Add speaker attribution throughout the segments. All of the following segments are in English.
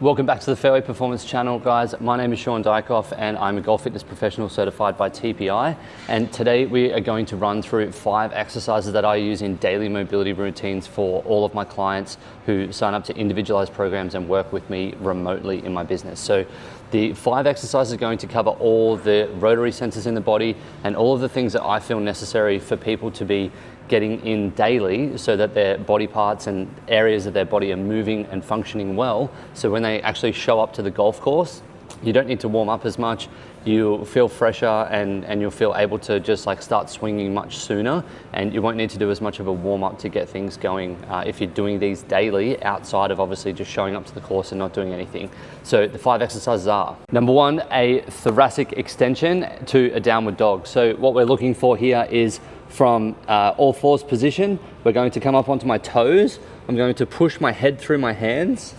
Speaker 1: Welcome back to the Fairway Performance channel, guys. My name is Sean Dykoff and I'm a golf fitness professional certified by TPI. And today we are going to run through 5 exercises that I use in daily mobility routines for all of my clients who sign up to individualized programs and work with me remotely in my business. So the 5 exercises are going to cover all the rotary sensors in the body and all of the things that I feel necessary for people to be getting in daily so that their body parts and areas of their body are moving and functioning well. So when they actually show up to the golf course, you don't need to warm up as much. You'll feel fresher and you'll feel able to just like start swinging much sooner, and you won't need to do as much of a warm up to get things going if you're doing these daily outside of obviously just showing up to the course and not doing anything. So the 5 exercises are: number 1, a thoracic extension to a downward dog. So what we're looking for here is from all fours position. We're going to come up onto my toes. I'm going to push my head through my hands.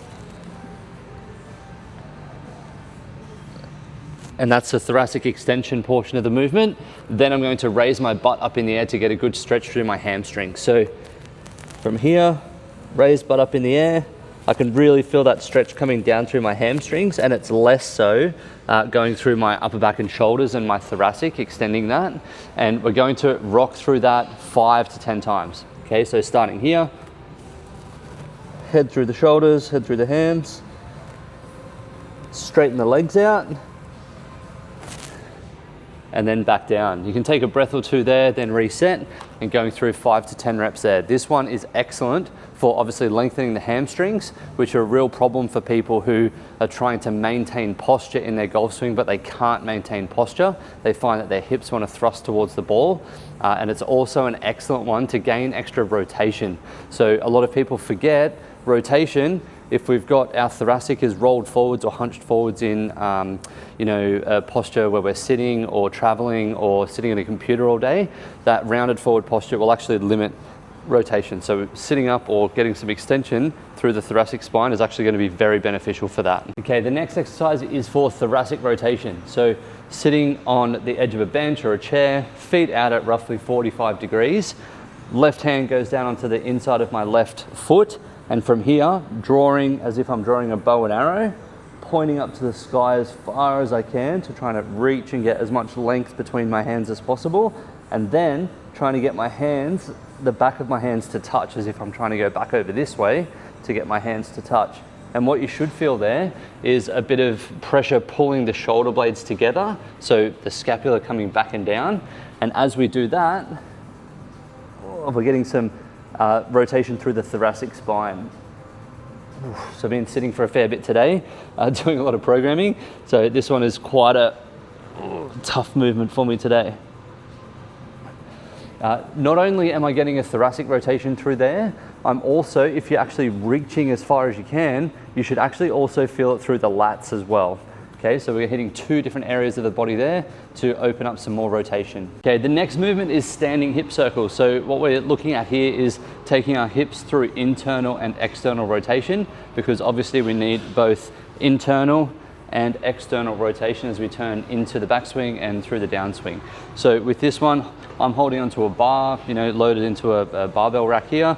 Speaker 1: And that's the thoracic extension portion of the movement. Then I'm going to raise my butt up in the air to get a good stretch through my hamstring. So from here, raise butt up in the air. I can really feel that stretch coming down through my hamstrings, and it's less so going through my upper back and shoulders and my thoracic, extending that. And we're going to rock through that 5 to 10 times. Okay, so starting here, head through the shoulders, head through the hams, straighten the legs out, and then back down. You can take a breath or two there, then reset, and going through 5 to 10 reps there. This one is excellent for obviously lengthening the hamstrings, which are a real problem for people who are trying to maintain posture in their golf swing, but they can't maintain posture. They find that their hips want to thrust towards the ball, and it's also an excellent one to gain extra rotation. So a lot of people forget rotation. If we've got our thoracic is rolled forwards or hunched forwards in a posture where we're sitting or traveling or sitting at a computer all day, that rounded forward posture will actually limit rotation. So sitting up or getting some extension through the thoracic spine is actually going to be very beneficial for that. Okay, the next exercise is for thoracic rotation. So sitting on the edge of a bench or a chair, feet out at roughly 45 degrees, left hand goes down onto the inside of my left foot, and from here, drawing as if I'm drawing a bow and arrow, pointing up to the sky as far as I can to try to reach and get as much length between my hands as possible, and then trying to get my hands, the back of my hands to touch as if I'm trying to go back over this way to get my hands to touch. And what you should feel there is a bit of pressure pulling the shoulder blades together, so the scapula coming back and down. And as we do that, we're getting some rotation through the thoracic spine. So I've been sitting for a fair bit today, doing a lot of programming. So this one is quite a tough movement for me today. Not only am I getting a thoracic rotation through there, I'm also, if you're actually reaching as far as you can, you should actually also feel it through the lats as well. Okay, so we're hitting 2 different areas of the body there to open up some more rotation. Okay, the next movement is standing hip circles. So what we're looking at here is taking our hips through internal and external rotation, because obviously we need both internal and external rotation as we turn into the backswing and through the downswing. So with this one, I'm holding onto a bar, loaded into a barbell rack here.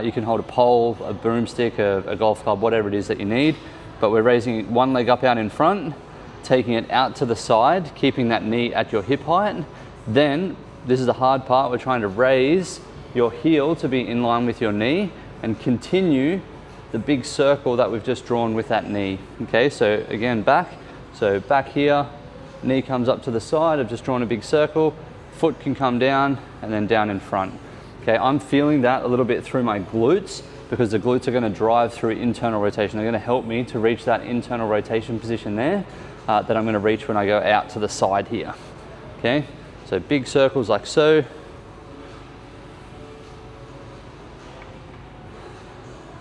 Speaker 1: You can hold a pole, a broomstick, a golf club, whatever it is that you need. But we're raising one leg up out in front, taking it out to the side, keeping that knee at your hip height. Then, this is the hard part, we're trying to raise your heel to be in line with your knee and continue the big circle that we've just drawn with that knee. Okay, so again, back. So back here, knee comes up to the side, I've just drawn a big circle, foot can come down and then down in front. Okay, I'm feeling that a little bit through my glutes, because the glutes are going to drive through internal rotation. They're going to help me to reach that internal rotation position there that I'm going to reach when I go out to the side here. Okay, so big circles like so.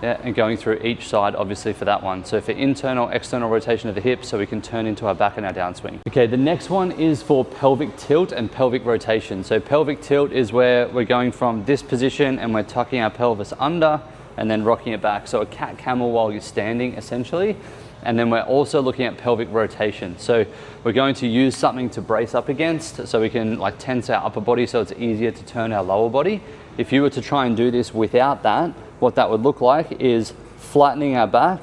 Speaker 1: Yeah, and going through each side obviously for that one. So for internal, external rotation of the hips so we can turn into our back and our downswing. Okay, the next one is for pelvic tilt and pelvic rotation. So pelvic tilt is where we're going from this position and we're tucking our pelvis under and then rocking it back. So a cat camel while you're standing essentially. And then we're also looking at pelvic rotation. So we're going to use something to brace up against so we can like tense our upper body so it's easier to turn our lower body. If you were to try and do this without that, what that would look like is flattening our back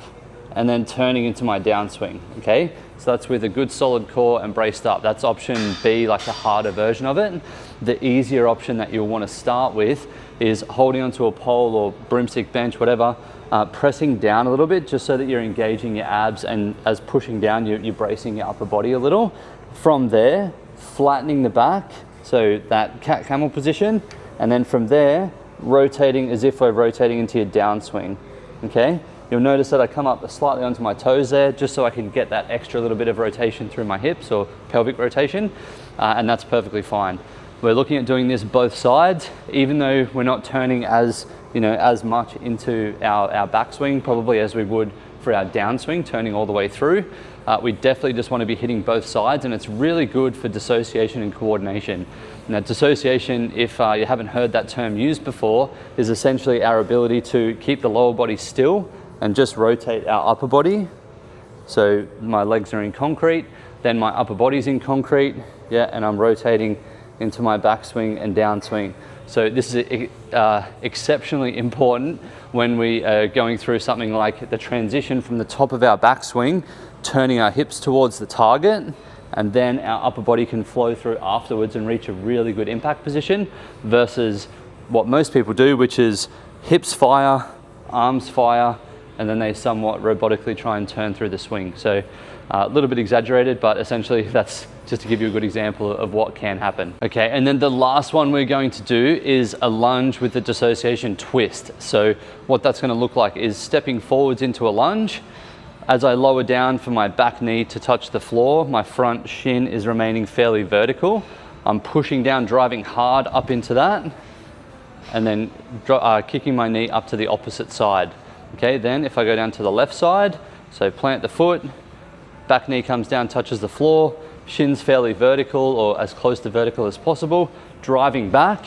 Speaker 1: and then turning into my downswing, okay? So that's with a good solid core and braced up. That's option B, like the harder version of it. The easier option that you'll want to start with is holding onto a pole or broomstick bench, whatever, pressing down a little bit just so that you're engaging your abs, and as pushing down, you're bracing your upper body a little. From there, flattening the back, so that cat camel position, and then from there, rotating as if we're rotating into your downswing, okay? You'll notice that I come up slightly onto my toes there, just so I can get that extra little bit of rotation through my hips, or pelvic rotation, and that's perfectly fine. We're looking at doing this both sides, even though we're not turning as much into our backswing, probably as we would for our downswing, turning all the way through. We definitely just want to be hitting both sides, and it's really good for dissociation and coordination. Now, dissociation, if you haven't heard that term used before, is essentially our ability to keep the lower body still and just rotate our upper body. So my legs are in concrete, then my upper body's in concrete, yeah, and I'm rotating into my backswing and downswing. So this is exceptionally important when we are going through something like the transition from the top of our backswing, turning our hips towards the target, and then our upper body can flow through afterwards and reach a really good impact position, versus what most people do, which is hips fire, arms fire, and then they somewhat robotically try and turn through the swing. So a little bit exaggerated, but essentially that's just to give you a good example of what can happen. Okay, and then the last one we're going to do is a lunge with the dissociation twist. So what that's going to look like is stepping forwards into a lunge. As I lower down for my back knee to touch the floor, my front shin is remaining fairly vertical. I'm pushing down, driving hard up into that, and then kicking my knee up to the opposite side. Okay, then if I go down to the left side, so plant the foot, back knee comes down, touches the floor, shins fairly vertical or as close to vertical as possible, driving back,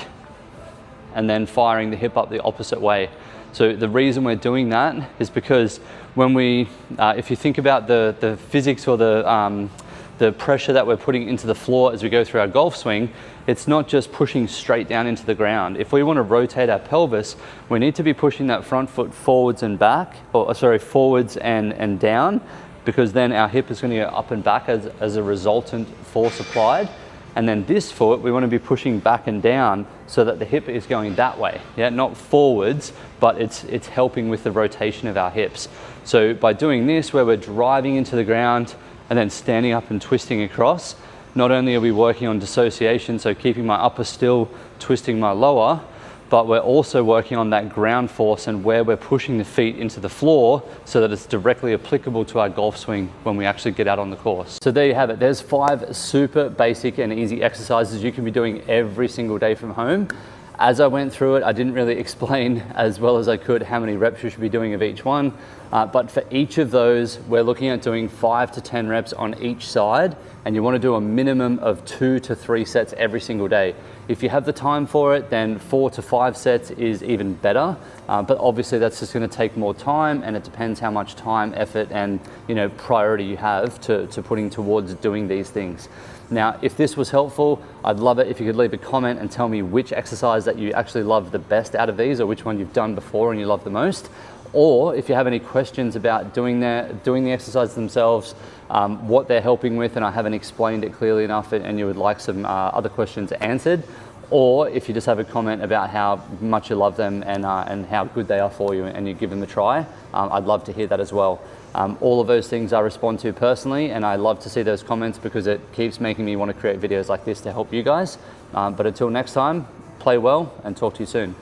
Speaker 1: and then firing the hip up the opposite way. So the reason we're doing that is because when we, if you think about the physics or the pressure that we're putting into the floor as we go through our golf swing, it's not just pushing straight down into the ground. If we want to rotate our pelvis, we need to be pushing that front foot forwards and back, or sorry, forwards and down, because then our hip is going to go up and back as a resultant force applied. And then this foot, we want to be pushing back and down so that the hip is going that way. Yeah, not forwards, but it's helping with the rotation of our hips. So by doing this, where we're driving into the ground and then standing up and twisting across, not only are we working on dissociation, so keeping my upper still, twisting my lower, but we're also working on that ground force and where we're pushing the feet into the floor so that it's directly applicable to our golf swing when we actually get out on the course. So there you have it. There's 5 super basic and easy exercises you can be doing every single day from home. As I went through it, I didn't really explain as well as I could how many reps you should be doing of each one. But for each of those, we're looking at doing 5 to 10 reps on each side, and you want to do a minimum of 2 to 3 sets every single day. If you have the time for it, then 4 to 5 sets is even better. But obviously that's just going to take more time, and it depends how much time, effort, and priority you have to putting towards doing these things. Now, if this was helpful, I'd love it if you could leave a comment and tell me which exercise that you actually love the best out of these, or which one you've done before and you love the most. Or if you have any questions about doing the exercises themselves, what they're helping with, and I haven't explained it clearly enough, and you would like some other questions answered, or if you just have a comment about how much you love them and how good they are for you, and you give them a try, I'd love to hear that as well. All of those things I respond to personally, and I love to see those comments because it keeps making me want to create videos like this to help you guys. But until next time, play well and talk to you soon.